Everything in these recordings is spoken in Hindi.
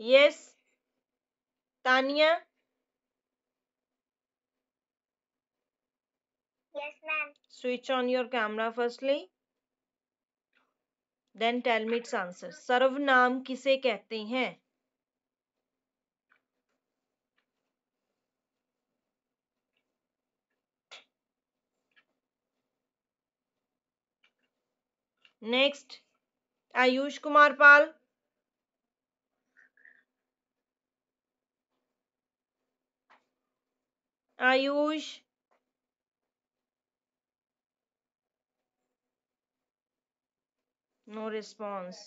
Yes, Tanya. Yes, ma'am. Switch on your camera firstly, then tell me its answer. सर्वनाम किसे कहते हैं? Next, Ayush Kumar Pal. Ayush. No response.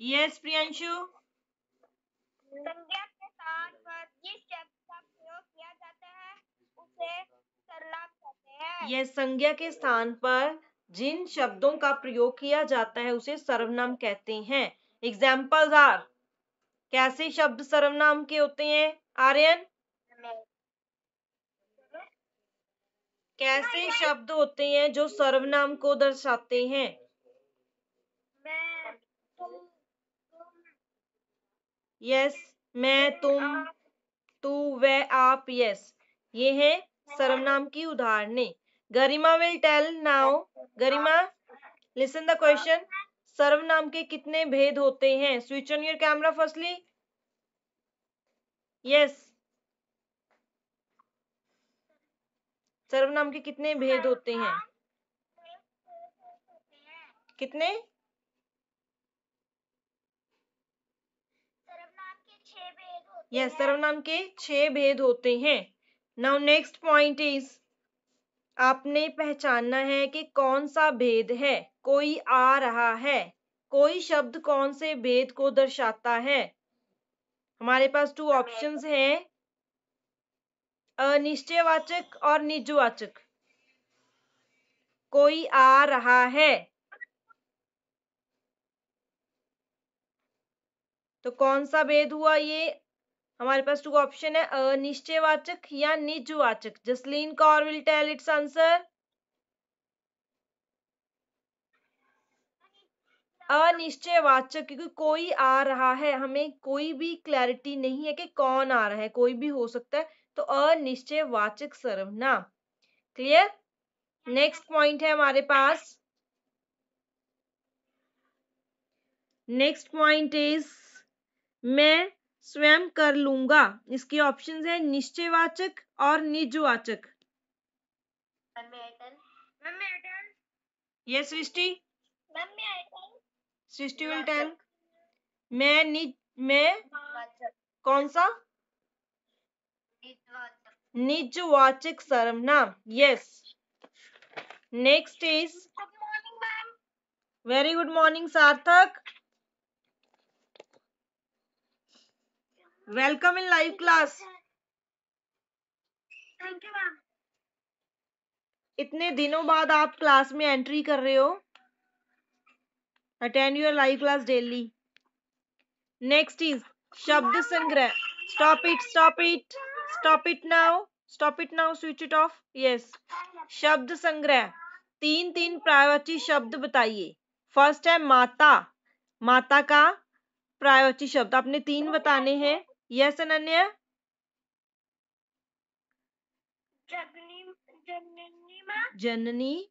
Yes Priyanshu. संज्ञा के स्थान पर जिस शब्द का प्रयोग किया जाता है उसे सर्वनाम कहते हैं। ये संज्ञा के स्थान पर जिन शब्दों का प्रयोग किया जाता है उसे सर्वनाम कहते हैं. Examples are. कैसे शब्द सर्वनाम के होते हैं? आर्यन, कैसे शब्द होते हैं जो सर्वनाम को दर्शाते हैं? मैं, तुम, यस, मैं, तुम, तू, वह, आप. यस, ये है सर्वनाम की उदाहरणें. Garima will tell now. Garima, listen the question. सर्वनाम के कितने भेद होते हैं? Switch on your camera firstly. Yes, सर्वनाम के कितने भेद होते हैं? कितने? सर्वनाम के 6 भेद होते हैं। यस, सर्वनाम के 6 भेद होते हैं. नाउ नेक्स्ट पॉइंट इज, आपने पहचानना है कि कौन सा भेद है. कोई आ रहा है. कोई शब्द कौन से भेद को दर्शाता है? हमारे पास 2 ऑप्शंस हैं, अनिश्चयवाचक और निजवाचक. कोई आ रहा है, तो कौन सा भेद हुआ ये? हमारे पास 2 ऑप्शन है, अनिश्चयवाचक या निजवाचक. Jasleen Kaur will tell its answer. अनिश्चयवाचक, क्योंकि कोई आ रहा है, हमें कोई भी क्लैरिटी नहीं है कि कौन आ रहा है, कोई भी हो सकता है, तो अनिश्चयवाचक सर्वनाम. क्लियर? नेक्स्ट पॉइंट है हमारे पास. नेक्स्ट पॉइंट इज, मैं स्वयं कर लूंगा. इसके ऑप्शंस है निश्चयवाचक और निजवाचक. Yes Srishti. Srishti will tell. मैं कौन सा? निजवाचक सर्वनाम. Yes. Next is, very good morning Sarthak. Welcome in live class. Thank you ma'am. इतने दिनों बाद आप क्लास में एंट्री कर रहे हो. Attend your live class daily. Next is शब्द संग्रह. Stop it, stop it, stop it now, stop it now, switch it of. Yes. शब्द संग्रह. 3 पर्यायवाची शब्द बताइए. फर्स्ट है माता. माता का पर्यायवाची शब्द आपने 3 बताने हैं. यस अनन्या. जननी,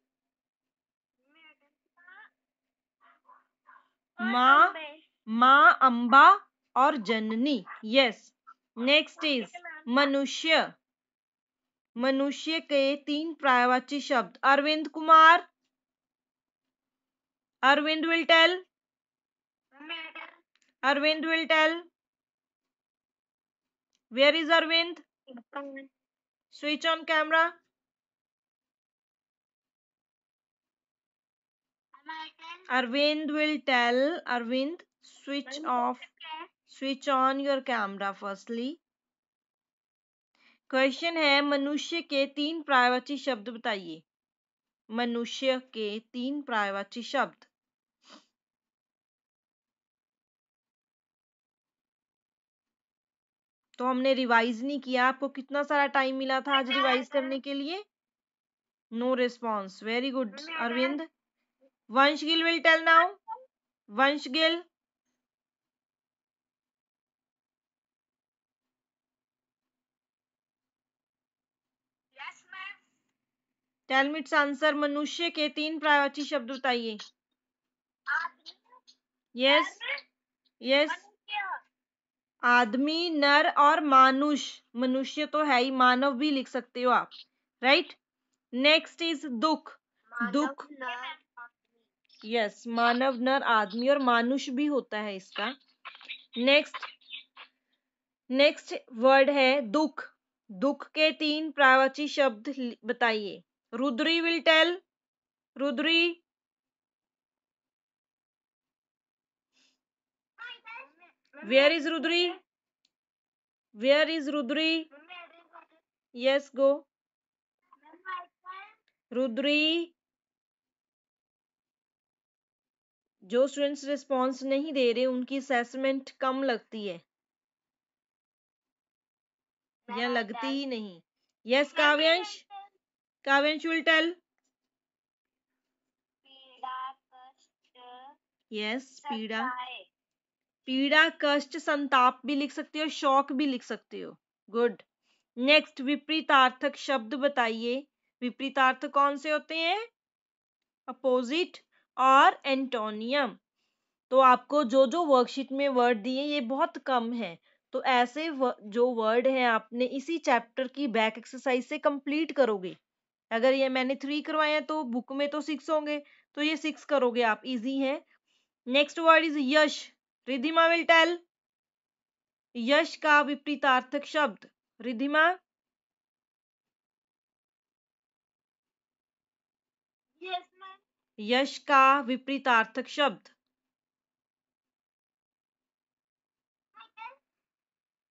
माँ, माँ अम्बा और जननी. यस. नेक्स्ट इज मनुष्य. मनुष्य के 3 पर्यायवाची शब्द. Arvind Kumar. Arvind will tell. Arvind will tell. Where is Arvind? Switch on camera. Arvind will tell. Arvind, switch off. Switch on your camera firstly. Question है मनुष्य के 3 पर्यायवाची शब्द बताइए. मनुष्य के 3 पर्यायवाची शब्द. तो हमने रिवाइज नहीं किया. आपको कितना सारा टाइम मिला था आज रिवाइज करने के लिए? No response. Very good Arvind. Vanshgill will tell now. Vansh Gill, yes ma'am. Tell me its answer. मनुष्य के 3 पर्यायवाची शब्द बताइए। आदमी, यस यस, मनुष्य, आदमी, नर और मानुष। मनुष्य तो है ही, मानव भी लिख सकते हो आप, राइट। नेक्स्ट इज दुख। दुख, यस, मानव, नर, आदमी और मानुष भी होता है इसका। नेक्स्ट वर्ड है दुख। दुख के 3 पर्यायवाची शब्द बताइए। Rudri will tell. Rudri, where is Rudri? Where is Rudri? Yes go. Rudri, जो स्टूडेंट्स रिस्पॉन्स नहीं दे रहे उनकी असेसमेंट कम लगती है या लगती ही नहीं। Yes Kavyansh, Kavyansh will tell. पीड़ा, कष्ट, यस, पीड़ा, सताए। पीड़ा, कष्ट, संताप भी लिख सकते हो, शौक भी लिख सकते हो। गुड। नेक्स्ट विपरीतार्थक शब्द बताइए। विपरीतार्थ कौन से होते हैं? अपोजिट और एंटोनियम। तो आपको जो जो वर्कशीट में वर्ड दिए ये बहुत कम है, तो ऐसे जो वर्ड है आपने इसी चैप्टर की बैक एक्सरसाइज से कंप्लीट करोगे। अगर ये मैंने 3 करवाए हैं तो बुक में तो 6 होंगे, तो ये 6 करोगे आप, इजी है। नेक्स्ट वर्ड इज यश। Ridhima will tell. यश का विपरीतार्थक शब्द। Ridhima, yes ma'am. यश का विपरीतार्थक शब्द।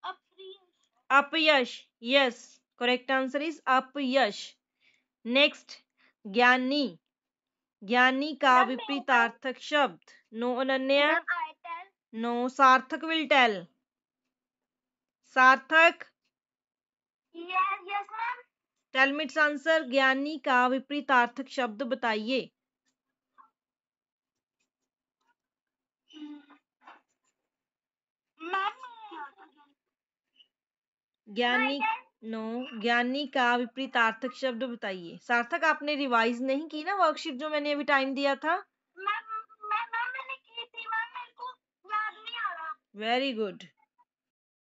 अप्रिय, अपयश। यस, करेक्ट आंसर इज अपयश। नेक्स्ट ज्ञानी। ज्ञानी का मैम, विपरीतार्थक शब्द। No Ananya, ma'am I tell. No Sarthak will tell. Sarthak, yes yes ma'am. Tell me its answer. ज्ञानी का विपरीतार्थक शब्द बताइए। ज्ञानी, नो, ज्ञानी का विपरीतार्थक शब्द बताइए। सार्थक, आपने रिवाइज नहीं की ना वर्कशीट जो मैंने अभी टाइम दिया था? मैम मैंने की थी मैम, मेरे को याद नहीं आ रहा। Very good.